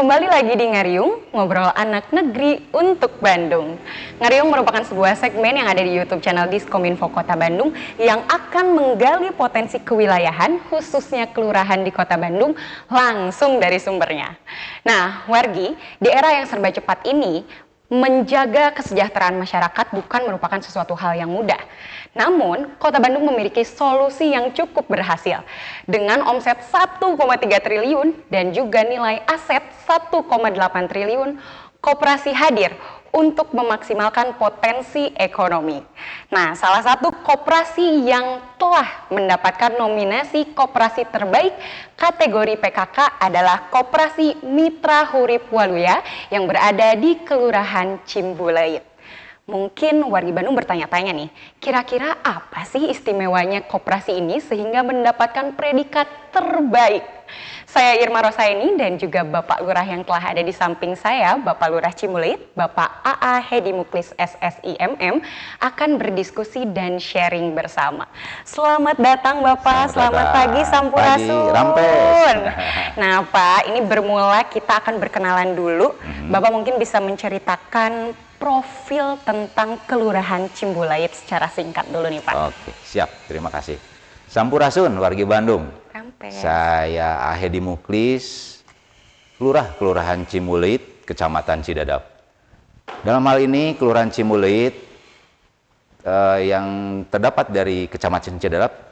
Kembali lagi di Ngariung, ngobrol anak negeri untuk Bandung. Ngariung merupakan sebuah segmen yang ada di YouTube channel Diskominfo Kota Bandung yang akan menggali potensi kewilayahan, khususnya kelurahan di Kota Bandung, langsung dari sumbernya. Nah, wargi, di era yang serba cepat ini, menjaga kesejahteraan masyarakat bukan merupakan sesuatu hal yang mudah. Namun, Kota Bandung memiliki solusi yang cukup berhasil. Dengan omset 1,3 triliun dan juga nilai aset 1,8 triliun, koperasi hadir untuk memaksimalkan potensi ekonomi. Nah, salah satu koperasi yang telah mendapatkan nominasi koperasi terbaik kategori PKK adalah Koperasi Mitra Hurip Waluya yang berada di Kelurahan Cimbuleuit. Mungkin wargi Bandung bertanya-tanya nih, kira-kira apa sih istimewanya koperasi ini sehingga mendapatkan predikat terbaik? Saya Irma Rosaini dan juga Bapak Lurah yang telah ada di samping saya, Bapak Lurah Cimbuleuit, Bapak AA Hedi Muklis SSIMM, akan berdiskusi dan sharing bersama. Selamat datang Bapak, selamat pagi Sampurasun. Pagi, Rampes. Nah Pak, ini bermula kita akan berkenalan dulu. Bapak mungkin bisa menceritakan profil tentang Kelurahan Cimbuleuit secara singkat dulu nih Pak. Oke, siap. Terima kasih. Sampurasun, wargi Bandung. Rampes. Saya Hedi Muklis, Kelurahan Cimbuleuit, Kecamatan Cidadap. Dalam hal ini, Kelurahan Cimbuleuit yang terdapat dari Kecamatan Cidadap,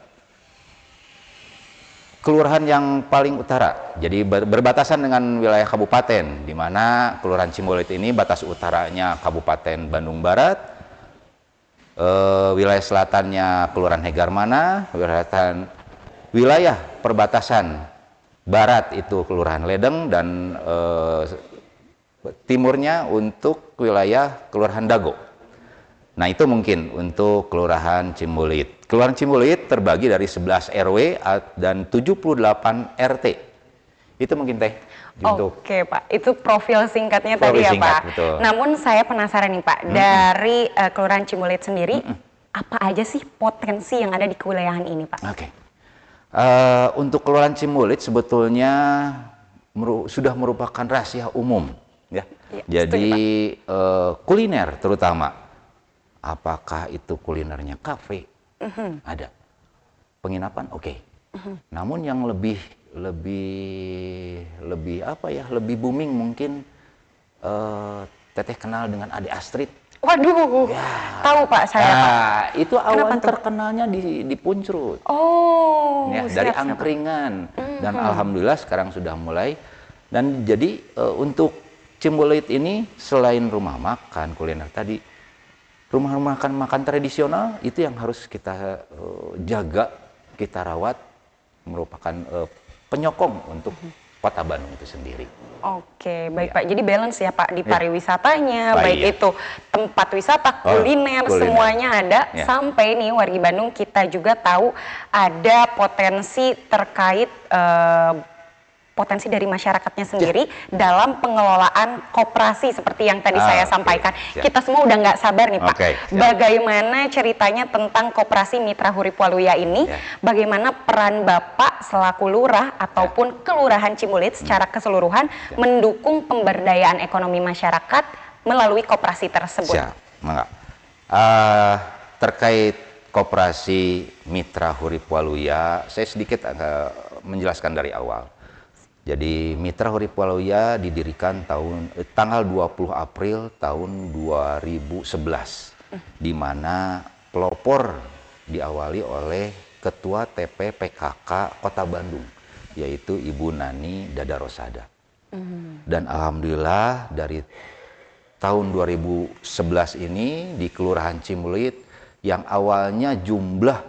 kelurahan yang paling utara, jadi berbatasan dengan wilayah kabupaten, di mana Kelurahan Cimbuleuit ini batas utaranya Kabupaten Bandung Barat, wilayah selatannya Kelurahan Hegarmana, wilayah perbatasan barat itu Kelurahan Ledeng, dan timurnya untuk wilayah Kelurahan Dago. Nah, itu mungkin untuk Kelurahan Cimbuleuit. Kelurahan Cimbuleuit terbagi dari 11 RW dan 78 RT. Itu mungkin Teh. Oke Pak, itu profil singkatnya tadi ya Pak. Betul. Namun saya penasaran nih Pak, dari Kelurahan Cimbuleuit sendiri, apa aja sih potensi yang ada di kewilayahan ini Pak? Oke. Untuk Kelurahan Cimbuleuit sebetulnya sudah merupakan rahasia umum, ya. Ya, jadi kuliner terutama. Apakah itu kulinernya kafe? Ada. Penginapan? Oke. Namun yang lebih apa ya? Lebih booming mungkin Teteh kenal dengan Ade Astrid. Waduh, Ya. tahu Pak saya Pak. Itu awal terkenalnya di Puncrut. Oh, Ya, dari angkringan. Dan alhamdulillah sekarang sudah mulai. Dan jadi untuk Cimbuleuit ini selain rumah makan, kuliner tadi, rumah makan tradisional itu yang harus kita jaga, kita rawat, merupakan penyokong untuk Kota Bandung itu sendiri. Oke, baik Ya. Pak. Jadi balance ya Pak di pariwisatanya, baik itu tempat wisata, kuliner, semuanya ada. Ya. Sampai nih wargi Bandung kita juga tahu ada potensi terkait potensi dari masyarakatnya sendiri dalam pengelolaan koperasi seperti yang tadi saya sampaikan. Siap. Kita semua udah nggak sabar nih Pak. Siap. Bagaimana ceritanya tentang Koperasi Mitra Hurip Waluya ini? Bagaimana peran Bapak selaku lurah ataupun Kelurahan Cimbuleuit secara keseluruhan mendukung pemberdayaan ekonomi masyarakat melalui koperasi tersebut? Siap, enggak. Terkait Koperasi Mitra Hurip Waluya, saya sedikit menjelaskan dari awal. Jadi Mitra Hurip Waluya didirikan tanggal 20 April tahun 2011, di mana pelopor diawali oleh Ketua TP PKK Kota Bandung, yaitu Ibu Nani Dada Rosada. Dan alhamdulillah dari tahun 2011 ini di Kelurahan Cimbuleuit yang awalnya jumlah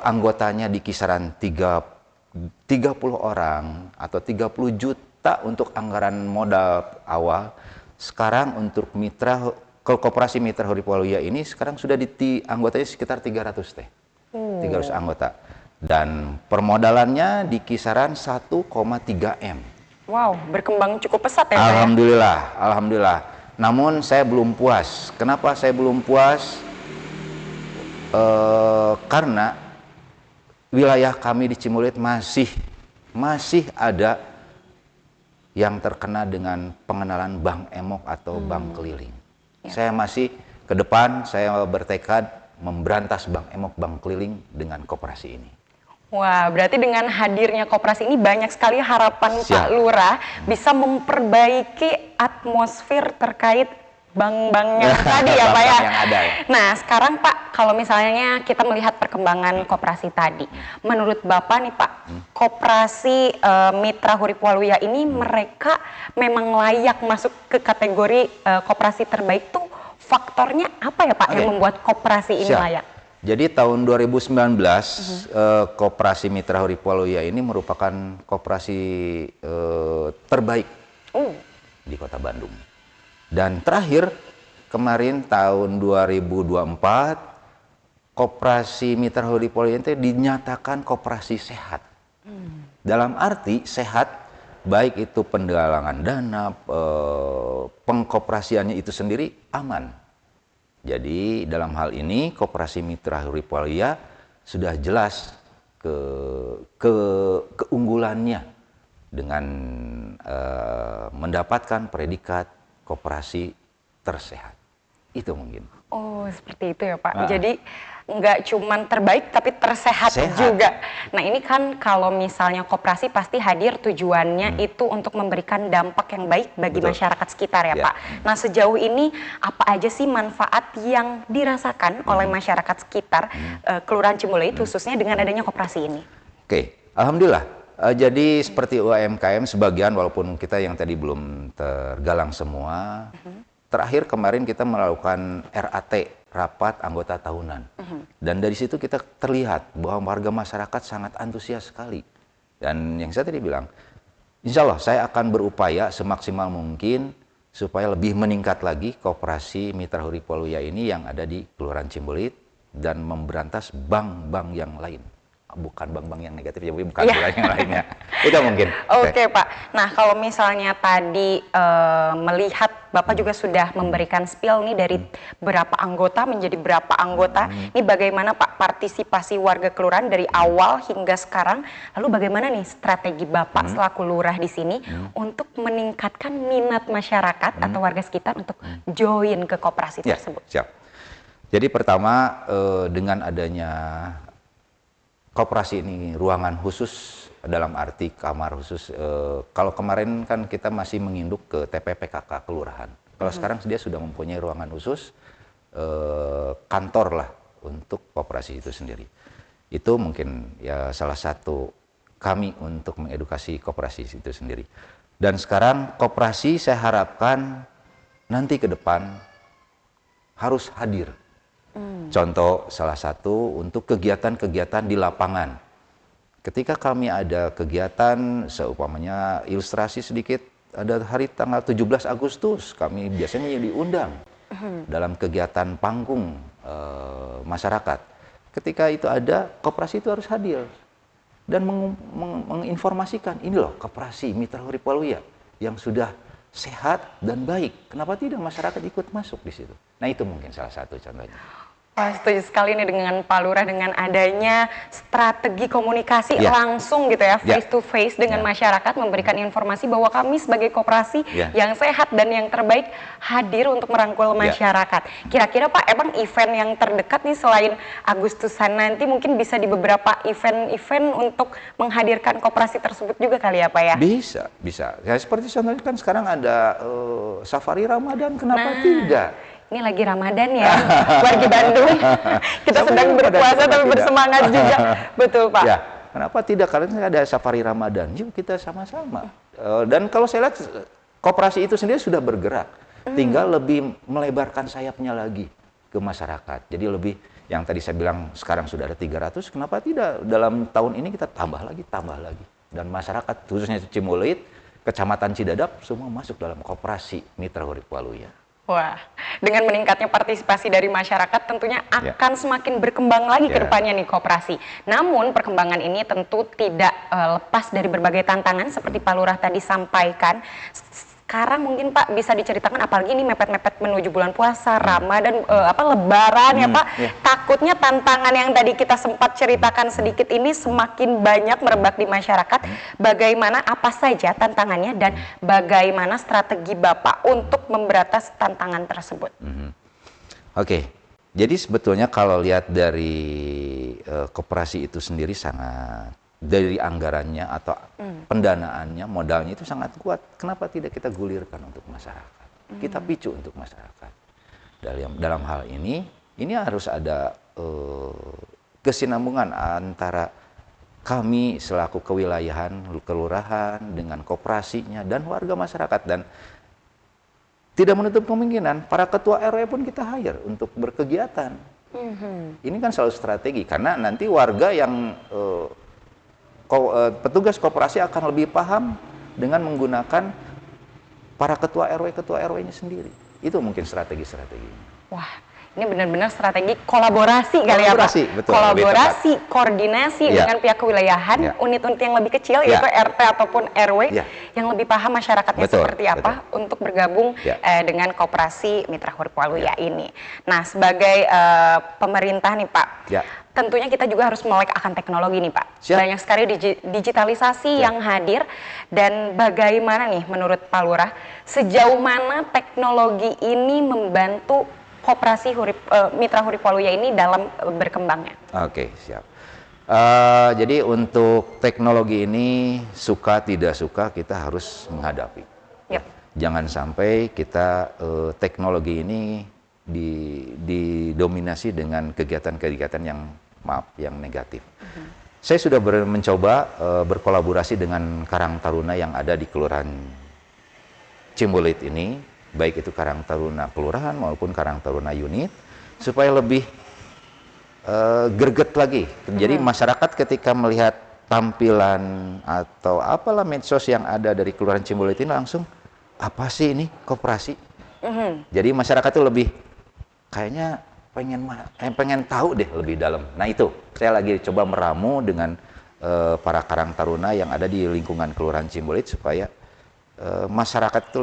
anggotanya di kisaran 30 orang atau 30 juta untuk anggaran modal awal, sekarang untuk Koperasi Mitra Hurip Waluya ini sekarang sudah anggotanya sekitar 300 Teh. 300 anggota. Dan permodalannya di kisaran 1,3 M. Wow, berkembang cukup pesat ya Pak? Alhamdulillah. Namun saya belum puas. Kenapa saya belum puas? Karena wilayah kami di Cimbuleuit masih ada yang terkena dengan pengenalan bank emok atau bank keliling. Saya masih ke depan, saya bertekad memberantas bank emok, bank keliling dengan koperasi ini. Wah, berarti dengan hadirnya koperasi ini banyak sekali harapan Siap. Pak Lurah bisa memperbaiki atmosfer terkait bank-bank yang tadi ya Pak ya. Bank-bank yang ada ya. Nah, sekarang Pak, kalau misalnya kita melihat perkembangan koperasi tadi, menurut Bapak nih Pak, koperasi Mitra Hurip Waluya ini mereka memang layak masuk ke kategori koperasi terbaik tuh faktornya apa ya Pak yang membuat koperasi ini Siap. layak? Jadi tahun 2019 koperasi Mitra Hurip Waluya ini merupakan koperasi terbaik di Kota Bandung. Dan terakhir kemarin tahun 2024 koperasi Mitra Hurip Waluya itu dinyatakan koperasi sehat. Dalam arti sehat baik itu penggalangan dana, pengkoperasiannya itu sendiri aman. Jadi dalam hal ini koperasi Mitra Hurip Waluya sudah jelas keunggulannya dengan mendapatkan predikat koperasi tersehat. Itu mungkin. Oh, seperti itu ya Pak. Jadi nggak cuman terbaik tapi tersehat Sehat. juga. Nah, ini kan kalau misalnya koperasi pasti hadir tujuannya itu untuk memberikan dampak yang baik bagi Betul. masyarakat sekitar ya Ya. Pak. Nah, sejauh ini apa aja sih manfaat yang dirasakan oleh masyarakat sekitar Kelurahan Cimbuluit khususnya dengan adanya koperasi ini? Oke, alhamdulillah. Jadi seperti UMKM sebagian walaupun kita yang tadi belum tergalang semua. Terakhir kemarin kita melakukan RAT, rapat anggota tahunan. Dan dari situ kita terlihat bahwa warga masyarakat sangat antusias sekali. Dan yang saya tadi bilang, insya Allah saya akan berupaya semaksimal mungkin supaya lebih meningkat lagi koperasi Mitra Hurip Waluya ini yang ada di Kelurahan Cimbuluit dan memberantas bank-bank yang lain. Bukan bank-bank yang negatif, ya bukan yang lainnya. Itu mungkin. Oke Pak, nah kalau misalnya tadi melihat Bapak juga sudah memberikan spill nih dari berapa anggota menjadi berapa anggota. Ini bagaimana Pak partisipasi warga kelurahan dari awal hingga sekarang? Lalu bagaimana nih strategi Bapak selaku lurah di sini untuk meningkatkan minat masyarakat atau warga sekitar untuk join ke koperasi tersebut? Siap. Jadi pertama dengan adanya koperasi ini ruangan khusus dalam arti kamar khusus. Kalau kemarin kan kita masih menginduk ke TPPKK kelurahan. Kalau sekarang dia sudah mempunyai ruangan khusus kantor lah untuk koperasi itu sendiri. Itu mungkin ya salah satu kami untuk mengedukasi koperasi itu sendiri. Dan sekarang koperasi saya harapkan nanti ke depan harus hadir. Contoh salah satu untuk kegiatan-kegiatan di lapangan. Ketika kami ada kegiatan, seumpamanya ilustrasi sedikit, ada hari tanggal 17 Agustus, kami biasanya diundang dalam kegiatan panggung masyarakat. Ketika itu ada, koperasi itu harus hadir dan menginformasikan, ini loh koperasi Mitra Hurip Waluya yang sudah sehat dan baik. Kenapa tidak masyarakat ikut masuk di situ? Nah itu mungkin salah satu contohnya. Wah, setuju sekali nih dengan Pak Lurah dengan adanya strategi komunikasi langsung gitu ya, face to face dengan masyarakat, memberikan informasi bahwa kami sebagai koperasi yang sehat dan yang terbaik hadir untuk merangkul masyarakat. Kira-kira Pak, emang event yang terdekat nih selain Agustusan nanti mungkin bisa di beberapa event-event untuk menghadirkan koperasi tersebut juga kali ya Pak ya? Bisa, bisa. Ya seperti contohnya kan sekarang ada safari Ramadan, kenapa tidak? Ini lagi Ramadan ya, warga Bandung. Kita sedang berpuasa tapi bersemangat juga. Betul Pak. Ya, kenapa tidak? Karena ada safari Ramadan, yuk kita sama-sama. Dan kalau saya lihat koperasi itu sendiri sudah bergerak. Tinggal lebih melebarkan sayapnya lagi ke masyarakat. Jadi lebih, yang tadi saya bilang sekarang sudah ada 300, kenapa tidak dalam tahun ini kita tambah lagi. Dan masyarakat, khususnya Cimbuluit, Kecamatan Cidadap, semua masuk dalam koperasi Mitra Hurip Waluya. Wah, dengan meningkatnya partisipasi dari masyarakat tentunya akan semakin berkembang lagi ke depannya nih koperasi. Namun perkembangan ini tentu tidak lepas dari berbagai tantangan seperti Pak Lurah tadi sampaikan. sekarang mungkin Pak bisa diceritakan, apalagi ini mepet-mepet menuju bulan puasa, Ramadan, Lebaran ya Pak. Takutnya tantangan yang tadi kita sempat ceritakan sedikit ini semakin banyak merebak di masyarakat. Bagaimana, apa saja tantangannya dan bagaimana strategi Bapak untuk memberantas tantangan tersebut? Oke, jadi sebetulnya kalau lihat dari koperasi itu sendiri sangat, dari anggarannya atau pendanaannya, modalnya itu sangat kuat. Kenapa tidak kita gulirkan untuk masyarakat? Kita picu untuk masyarakat. Dalam hal ini harus ada kesinambungan antara kami selaku kewilayahan, kelurahan dengan koperasinya dan warga masyarakat, dan tidak menutup kemungkinan para ketua RW pun kita hire untuk berkegiatan. Ini kan selalu strategi, karena nanti warga yang petugas koperasi akan lebih paham dengan menggunakan para ketua RW-nya sendiri. Itu mungkin strategi-strateginya. Wah, ini benar-benar strategi kolaborasi kali ya Pak? Betul, kolaborasi, koordinasi dengan pihak kewilayahan, unit-unit yang lebih kecil, yaitu RT ataupun RW, yang lebih paham masyarakatnya seperti apa untuk bergabung dengan koperasi Mitra Hurip Waluya ini. Nah, sebagai pemerintah nih Pak, tentunya kita juga harus melek akan teknologi nih Pak. Banyak sekali digitalisasi yang hadir, dan bagaimana nih menurut Pak Lurah, sejauh mana teknologi ini membantu koperasi Mitra Hurip Waluya ini dalam berkembangnya? Oke, siap. Jadi untuk teknologi ini, suka tidak suka kita harus menghadapi. Jangan sampai kita teknologi ini didominasi dengan kegiatan-kegiatan yang negatif. Saya sudah mencoba berkolaborasi dengan Karang Taruna yang ada di Kelurahan Cimbulit ini, baik itu Karang Taruna Kelurahan maupun Karang Taruna Unit, supaya lebih greget lagi. Jadi masyarakat ketika melihat tampilan atau apalah medsos yang ada dari Kelurahan Cimbulit ini langsung, apa sih ini koperasi? Jadi masyarakat itu lebih kayaknya pengen tahu deh lebih dalam. Nah itu, saya lagi coba meramu dengan para Karang Taruna yang ada di lingkungan Kelurahan Cimbulit supaya masyarakat itu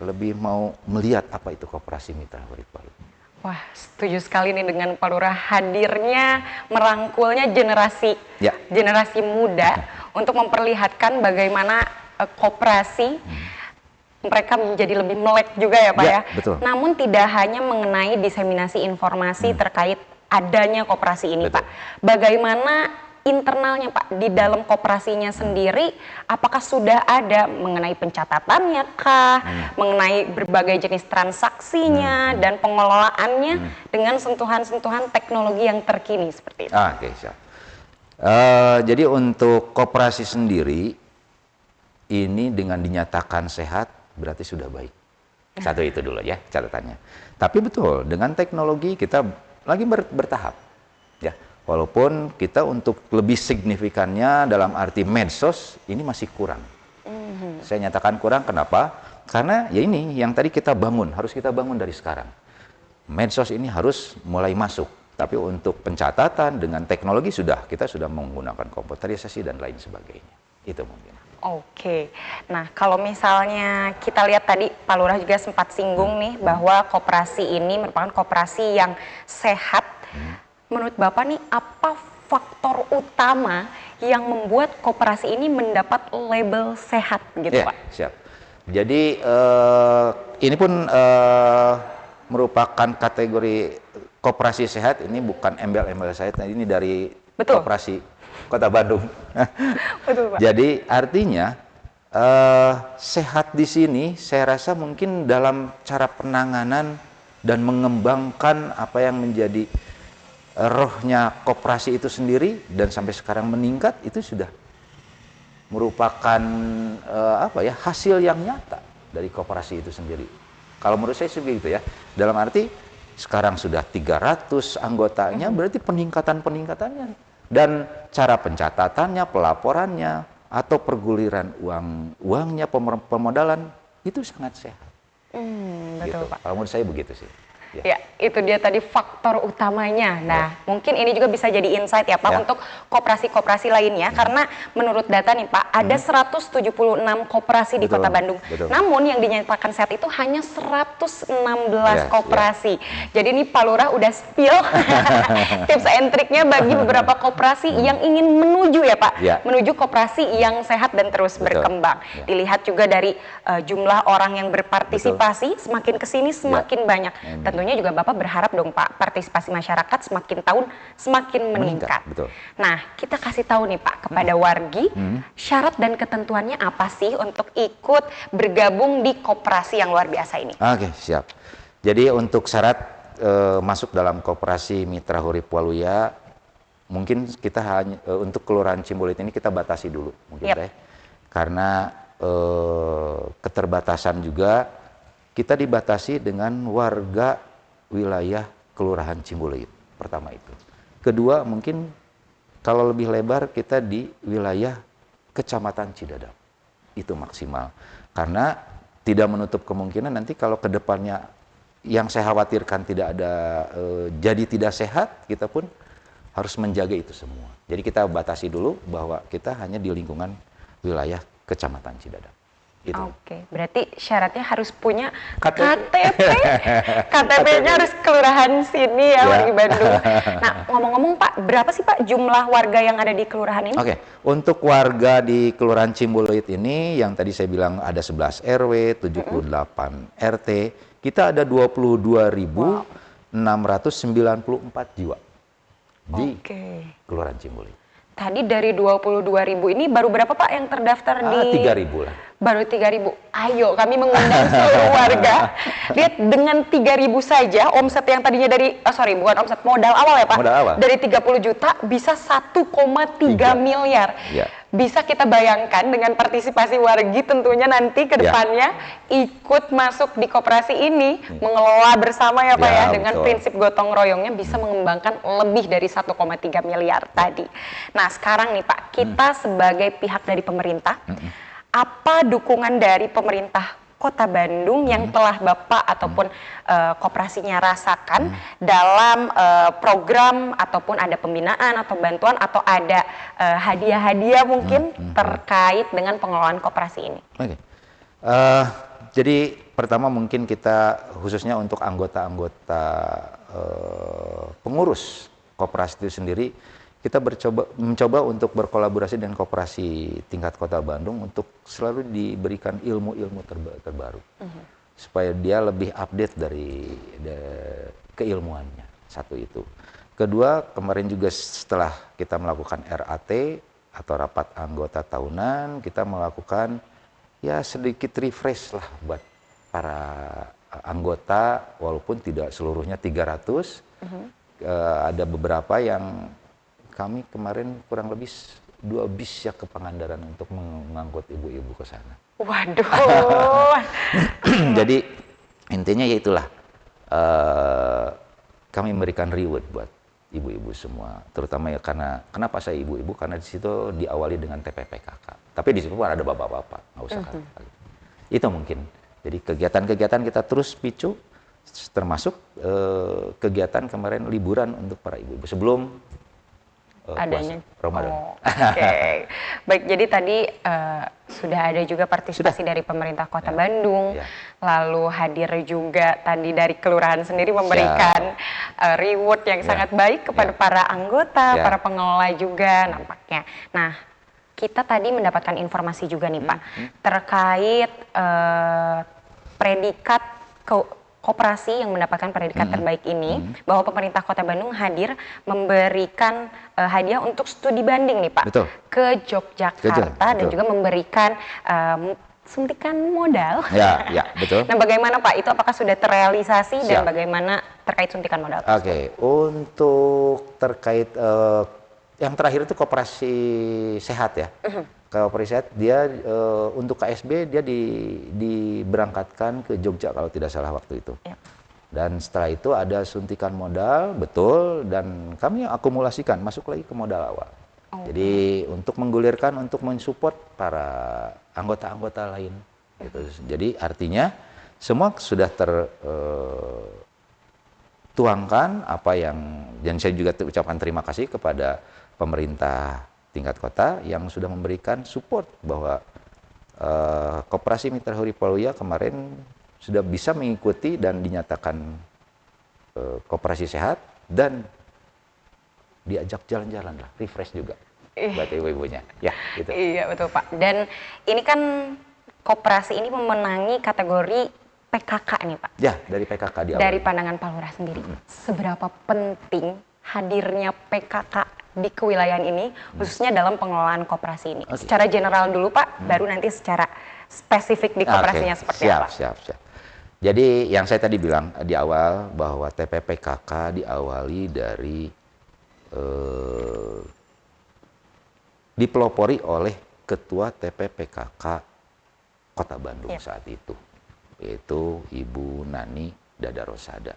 lebih mau melihat apa itu koperasi Mitra Hurip Waluya. Wah, setuju sekali nih dengan Pak Lurah hadirnya, merangkulnya generasi muda untuk memperlihatkan bagaimana koperasi mereka menjadi lebih melek juga ya Pak ya. Betul. Namun tidak hanya mengenai diseminasi informasi terkait adanya koperasi ini Pak. Bagaimana internalnya Pak, di dalam koperasinya sendiri, apakah sudah ada mengenai pencatatannya kah, mengenai berbagai jenis transaksinya dan pengelolaannya dengan sentuhan-sentuhan teknologi yang terkini seperti itu? Oke, siap. Jadi untuk koperasi sendiri, ini dengan dinyatakan sehat berarti sudah baik. Satu itu dulu ya catatannya. Tapi betul, dengan teknologi kita lagi bertahap. Ya, walaupun kita untuk lebih signifikannya dalam arti medsos ini masih kurang. Saya nyatakan kurang, kenapa? Karena ya ini yang tadi kita bangun, harus kita bangun dari sekarang. Medsos ini harus mulai masuk. Tapi untuk pencatatan dengan teknologi kita sudah menggunakan komputerisasi dan lain sebagainya. Itu mungkin. Oke, nah kalau misalnya kita lihat tadi Pak Lurah juga sempat singgung nih bahwa koperasi ini merupakan koperasi yang sehat. Menurut Bapak nih, apa faktor utama yang membuat koperasi ini mendapat label sehat gitu Pak? Siap. Jadi ini pun merupakan kategori koperasi sehat, ini bukan embel-embel saya, ini dari koperasi Kota Bandung. Betul, Pak. Jadi artinya sehat di sini saya rasa mungkin dalam cara penanganan dan mengembangkan apa yang menjadi rohnya koperasi itu sendiri dan sampai sekarang meningkat, itu sudah merupakan hasil yang nyata dari koperasi itu sendiri. Kalau menurut saya sih begitu ya. Dalam arti sekarang sudah 300 anggotanya, berarti peningkatannya dan cara pencatatannya, pelaporannya, atau perguliran uangnya, pemodalan itu sangat sehat. Betul gitu. Pak. Kalau menurut saya begitu sih. Ya, itu dia tadi faktor utamanya. Nah, mungkin ini juga bisa jadi insight ya Pak untuk koperasi-koperasi lainnya, karena menurut data nih Pak, ada 176 koperasi di Kota Bandung. Namun yang dinyatakan sehat itu hanya 116 koperasi. Jadi ini Pak Lurah udah spill tips and triknya bagi beberapa koperasi yang ingin menuju ya Pak, menuju koperasi yang sehat dan terus berkembang. Dilihat juga dari jumlah orang yang berpartisipasi, semakin kesini semakin banyak. Tentunya juga Bapak berharap dong Pak, partisipasi masyarakat semakin tahun semakin meningkat. Nah, kita kasih tahu nih Pak kepada wargi, syarat dan ketentuannya apa sih untuk ikut bergabung di koperasi yang luar biasa ini? Oke, siap. Jadi untuk syarat masuk dalam koperasi Mitra Urip Waluya, mungkin kita hanya untuk Kelurahan Cimbulit ini kita batasi dulu mungkin teh. Karena keterbatasan juga, kita dibatasi dengan warga wilayah Kelurahan Cimbulit, pertama itu. Kedua, mungkin kalau lebih lebar kita di wilayah Kecamatan Cidadap, itu maksimal. Karena tidak menutup kemungkinan nanti kalau ke depannya yang saya khawatirkan tidak ada jadi tidak sehat, kita pun harus menjaga itu semua. Jadi kita batasi dulu bahwa kita hanya di lingkungan wilayah Kecamatan Cidadap. Oke, berarti syaratnya harus punya KTP. KTP-nya harus kelurahan sini ya, warga Bandung. Nah, ngomong-ngomong Pak, berapa sih Pak jumlah warga yang ada di kelurahan ini? Oke, untuk warga di Kelurahan Cimbulit ini yang tadi saya bilang ada 11 RW, 78 RT, kita ada 22.694 jiwa di Kelurahan Cimbulit. Tadi dari 22.000 ini baru berapa Pak yang terdaftar di 3.000 lah. Baru 3.000. Ayo kami mengundang seluruh warga. Lihat dengan 3.000 saja omset yang tadinya dari bukan omset, modal awal ya Pak. Modal awal. Dari 30 juta bisa 1,3 miliar. Bisa kita bayangkan dengan partisipasi wargi tentunya nanti ke depannya ikut masuk di koperasi ini, mengelola bersama ya Pak ya, dengan prinsip gotong royongnya bisa mengembangkan lebih dari 1,3 miliar tadi. Nah, sekarang nih Pak, kita sebagai pihak dari pemerintah, apa dukungan dari pemerintah Kota Bandung yang telah Bapak ataupun koperasinya rasakan dalam program ataupun ada pembinaan atau bantuan atau ada hadiah-hadiah mungkin terkait dengan pengelolaan koperasi ini? Jadi pertama mungkin kita khususnya untuk anggota-anggota pengurus koperasi itu sendiri, kita mencoba untuk berkolaborasi dengan koperasi tingkat Kota Bandung untuk selalu diberikan ilmu-ilmu terbaru supaya dia lebih update dari keilmuannya. Satu itu. Kedua, kemarin juga setelah kita melakukan RAT atau rapat anggota tahunan, kita melakukan ya sedikit refresh lah buat para anggota, walaupun tidak seluruhnya 300. Ada beberapa yang kami kemarin kurang lebih 2 bis ya ke Pangandaran untuk mengangkut ibu-ibu ke sana. Waduh. Jadi intinya ya itulah, kami memberikan reward buat ibu-ibu semua, terutama ya kenapa saya ibu-ibu, karena di situ diawali dengan TPPKK. Tapi di situ pun ada bapak-bapak, nggak usah itu mungkin. Jadi kegiatan-kegiatan kita terus picu, termasuk kegiatan kemarin liburan untuk para ibu-ibu sebelum adanya Ramadan. Baik, jadi tadi sudah ada juga partisipasi dari pemerintah Kota Bandung, lalu hadir juga tadi dari kelurahan sendiri memberikan reward yang sangat baik kepada para anggota, para pengelola juga nampaknya. Nah, kita tadi mendapatkan informasi juga nih Pak terkait predikat koperasi yang mendapatkan predikat terbaik ini, bahwa pemerintah Kota Bandung hadir memberikan hadiah untuk studi banding nih Pak ke Yogyakarta dan juga memberikan suntikan modal. Betul. Nah, bagaimana Pak? Itu apakah sudah terrealisasi dan bagaimana terkait suntikan modal? Untuk terkait yang terakhir itu koperasi sehat ya. Koperasi sehat dia untuk KSB dia diberangkatkan ke Jogja kalau tidak salah waktu itu. Dan setelah itu ada suntikan modal, betul, dan kami akumulasikan masuk lagi ke modal awal. Jadi untuk menggulirkan, untuk mensupport para anggota-anggota lain. Gitu. Jadi artinya semua sudah tuangkan apa yang, dan saya juga ucapkan terima kasih kepada pemerintah tingkat kota yang sudah memberikan support bahwa Koperasi Mitra Urip Waluya kemarin sudah bisa mengikuti dan dinyatakan koperasi sehat dan diajak jalan-jalan lah, refresh juga buat ibu-ibunya. Ya, gitu. Iya betul Pak. Dan ini kan koperasi ini memenangi kategori PKK nih Pak. Ya, dari PKK di awal. Dari pandangan Pak Lurah sendiri, seberapa penting hadirnya PKK di kewilayahan ini, khususnya dalam pengelolaan koperasi ini? Secara general dulu Pak, baru nanti secara spesifik di koperasinya seperti apa? Siap. Jadi yang saya tadi bilang di awal bahwa TPPKK diawali dari dipelopori oleh Ketua TPPKK Kota Bandung saat itu, yaitu Ibu Nani Dada Rosada.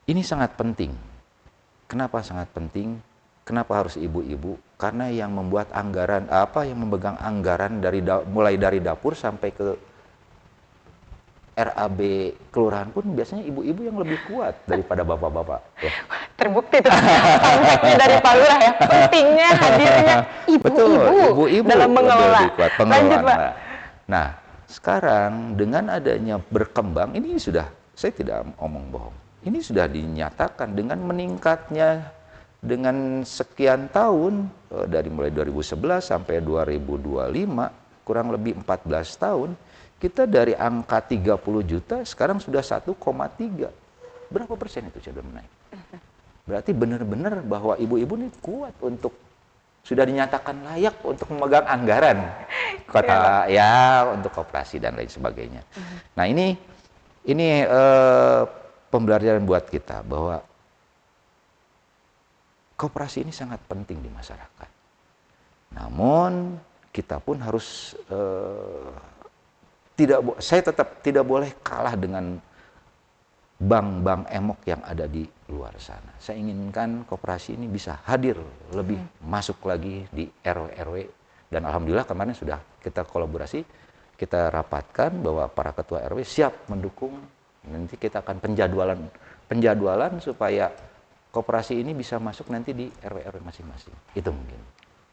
Ini sangat penting. Kenapa sangat penting? Kenapa harus ibu-ibu? Karena yang membuat anggaran, yang memegang anggaran mulai dari dapur sampai ke RAB kelurahan pun biasanya ibu-ibu yang lebih kuat daripada bapak-bapak. Ya. Terbukti tuh konteksnya dari Pak Lurah ya, pentingnya hadirnya ibu-ibu dalam mengelola. Lanjut Pak. Nah, sekarang dengan adanya berkembang, ini sudah, saya tidak omong bohong, ini sudah dinyatakan dengan meningkatnya dengan sekian tahun, dari mulai 2011 sampai 2025, kurang lebih 14 tahun, kita dari angka 30 juta sekarang sudah 1,3. Berapa persen itu sudah menaik? Berarti benar-benar bahwa ibu-ibu ini kuat untuk, sudah dinyatakan layak untuk memegang anggaran kota untuk koperasi dan lain sebagainya. Nah ini pembelajaran buat kita bahwa koperasi ini sangat penting di masyarakat. Namun kita pun harus saya tetap tidak boleh kalah dengan bank-bank emok yang ada di luar sana. Saya inginkan koperasi ini bisa hadir lebih masuk lagi di RW-RW, dan alhamdulillah kemarin sudah kita kolaborasi, kita rapatkan bahwa para ketua RW siap mendukung. Nanti kita akan penjadwalan supaya koperasi ini bisa masuk nanti di RW-RW masing-masing. Itu mungkin.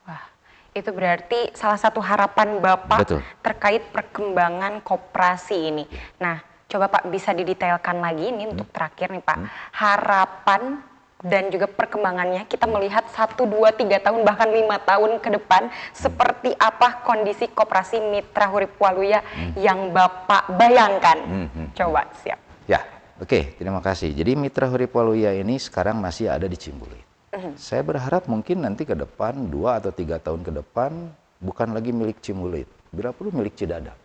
Wah, itu berarti salah satu harapan Bapak terkait perkembangan koperasi ini. Nah, coba Pak bisa didetailkan lagi ini untuk terakhir nih Pak. Harapan dan juga perkembangannya, kita melihat 1, 2, 3 tahun bahkan 5 tahun ke depan, seperti apa kondisi Koperasi Mitra Urip Waluya yang Bapak bayangkan. Coba, siap. Ya, oke, terima kasih. Jadi Mitra Urip Waluya ini sekarang masih ada di Ciumbulit. Saya berharap mungkin nanti ke depan 2 atau 3 tahun ke depan bukan lagi milik Ciumbulit, bila perlu milik Cidadap.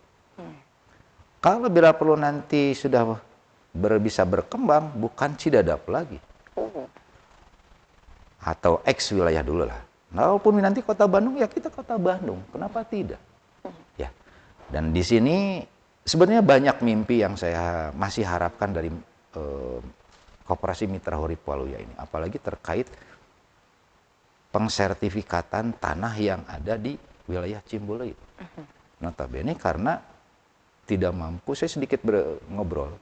Kalau bila perlu nanti sudah bisa berkembang, bukan Cidadap lagi, atau X wilayah dulu lah. Nah, walaupun nanti Kota Bandung, ya kita Kota Bandung, kenapa tidak? Ya. Dan di sini sebenarnya banyak mimpi yang saya masih harapkan dari Koperasi Mitra Urip Waluya ini, apalagi terkait pengsertifikatan tanah yang ada di wilayah Ciumbulit. Notabene karena tidak mampu, saya sedikit ngobrol.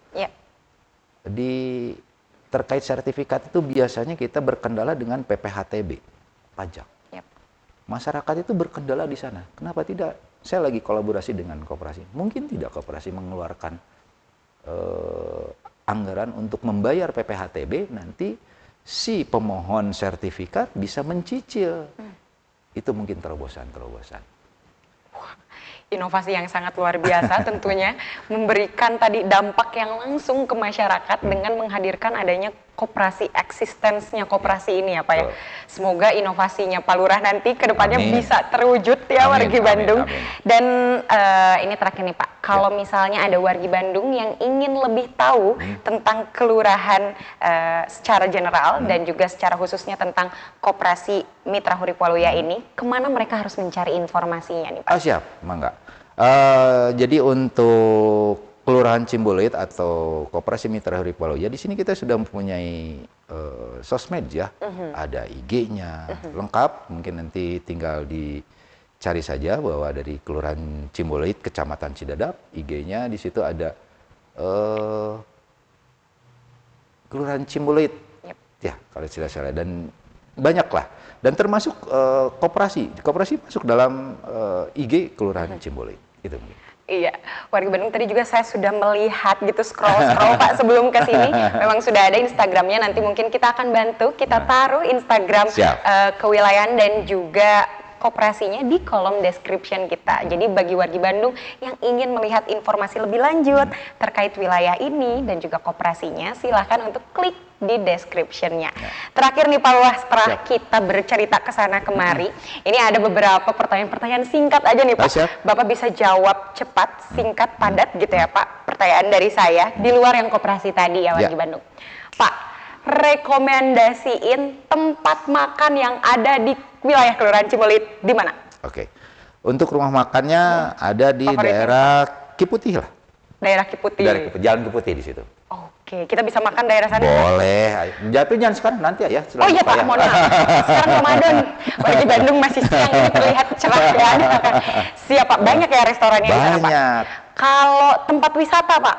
Terkait sertifikat itu biasanya kita berkendala dengan PPHTB, pajak. Masyarakat itu berkendala di sana. Kenapa tidak? Saya lagi kolaborasi dengan koperasi. Mungkin tidak koperasi mengeluarkan anggaran untuk membayar PPHTB, nanti si pemohon sertifikat bisa mencicil. Itu mungkin terobosan-terobosan. Inovasi yang sangat luar biasa tentunya, memberikan tadi dampak yang langsung ke masyarakat dengan menghadirkan adanya koperasi, eksistensinya koperasi ini ya Pak ya. Semoga inovasinya Pak Lurah nanti ke depannya bisa terwujud ya wargi Bandung. Dan ini terakhir nih Pak, kalau misalnya ada wargi Bandung yang ingin lebih tahu tentang kelurahan secara general dan juga secara khususnya tentang Koperasi Mitra Urip Waluya ini, kemana mereka harus mencari informasinya nih Pak? Oh siap, mangga. Jadi untuk Kelurahan Ciumbulit atau Koperasi Mitra Urip Waluya, di sini kita sudah mempunyai sosmed ya, ada IG-nya lengkap, mungkin nanti tinggal dicari saja bahwa dari Kelurahan Ciumbulit, Kecamatan Cidadap, IG-nya di situ ada Kelurahan Cimbuluit. Yep. Ya, kalau tidak salah. Dan banyak lah. Dan termasuk koperasi. Koperasi masuk dalam IG Kelurahan Cimbuluit. Itu mungkin. Iya, warga Bandung tadi juga saya sudah melihat gitu scroll Pak sebelum ke sini. Memang sudah ada Instagramnya, nanti mungkin kita akan bantu kita taruh Instagram kewilayahan dan juga koperasinya di kolom description kita. Jadi bagi warga Bandung yang ingin melihat informasi lebih lanjut terkait wilayah ini dan juga koperasinya, silahkan untuk klik di description-nya. Terakhir nih Pak Lurah, setelah kita bercerita ke sana kemari, ini ada beberapa pertanyaan-pertanyaan singkat aja nih Pak. Bapak bisa jawab cepat, singkat, padat gitu ya Pak. Pertanyaan dari saya di luar yang koperasi tadi ya warga Bandung. Pak, rekomendasiin tempat makan yang ada di wilayah Kelurahan Cimbuluit di mana? Oke. Untuk rumah makannya ada di daerah Kiputih lah. Daerah Kiputih. Jalan Kiputih di situ. Oke, kita bisa makan daerah sana. Boleh. Tapi jangan sekarang, nanti ya. Oh iya Pak, mohon maaf. Sekarang Ramadan. Warga Bandung masih siang ini terlihat cerah ya. Siap Pak, banyak ya restorannya di sana Pak. Banyak. Kalau tempat wisata Pak?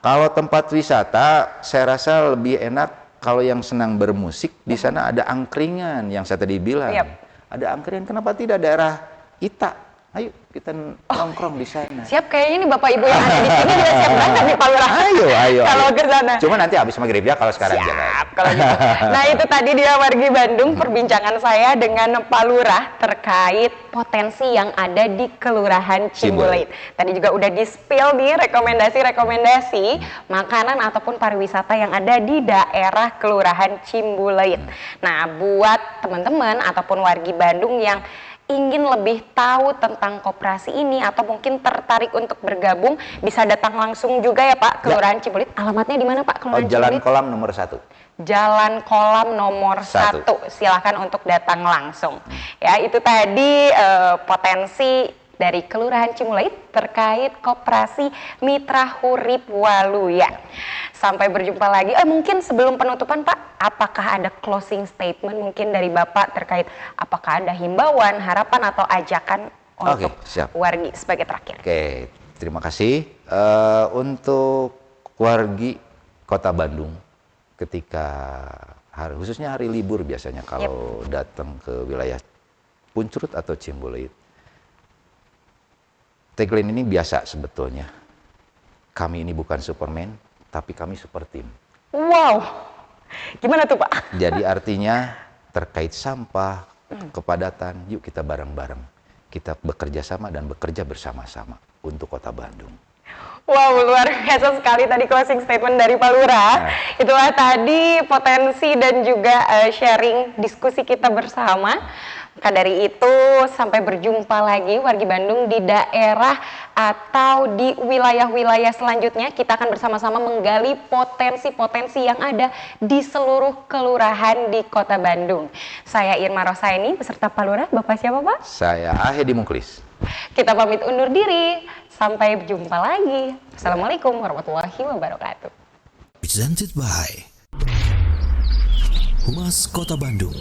Kalau tempat wisata, saya rasa lebih enak kalau yang senang bermusik, di sana ada angkringan yang saya tadi bilang. Ada angkringan, kenapa tidak daerah Ita? Ayo kita nongkrong di sana. Siap, kayaknya ini Bapak Ibu yang ada di sini juga siap banget nih Pak Lurah. Ayo. Kalau ke sana. Cuma nanti habis maghrib ya, kalau sekarang siap, jangan. Kalau gitu. Nah itu tadi dia wargi Bandung perbincangan saya dengan Pak Lurah terkait potensi yang ada di Kelurahan Cimbuluit. Tadi juga udah di-spill nih rekomendasi makanan ataupun pariwisata yang ada di daerah Kelurahan Cimbuluit. Nah buat teman-teman ataupun wargi Bandung yang ingin lebih tahu tentang koperasi ini atau mungkin tertarik untuk bergabung, bisa datang langsung juga ya Pak, Kelurahan Cimbuluit. Alamatnya di mana Pak? Kelurahan Jalan Cimbuluit? Kolam nomor 1. Jalan Kolam nomor 1. Silakan untuk datang langsung. Ya, itu tadi potensi dari Kelurahan Cimbuluit terkait koperasi Mitra Hurip Waluya. Sampai berjumpa lagi. Mungkin sebelum penutupan Pak, apakah ada closing statement mungkin dari Bapak terkait apakah ada himbauan, harapan atau ajakan untuk wargi sebagai terakhir? Oke, terima kasih. Untuk wargi Kota Bandung, ketika khususnya hari libur biasanya kalau datang ke wilayah Puncurut atau Cimbuluit, tagline ini biasa sebetulnya. Kami ini bukan Superman, tapi kami super team. Wow, gimana tuh Pak? Jadi artinya terkait sampah, kepadatan, yuk kita bareng-bareng. Kita bekerja sama dan bekerja bersama-sama untuk Kota Bandung. Wow, luar biasa sekali tadi closing statement dari Pak Lurah. Itulah tadi potensi dan juga sharing diskusi kita bersama. Maka dari itu sampai berjumpa lagi wargi Bandung di daerah atau di wilayah-wilayah selanjutnya. Kita akan bersama-sama menggali potensi-potensi yang ada di seluruh kelurahan di Kota Bandung. Saya Irma Rosaini beserta Pak Lurah. Bapak siapa Pak? Saya Ahedi Muklis. Kita pamit undur diri. Sampai berjumpa lagi. Assalamualaikum warahmatullahi wabarakatuh. Presented by Humas Kota Bandung.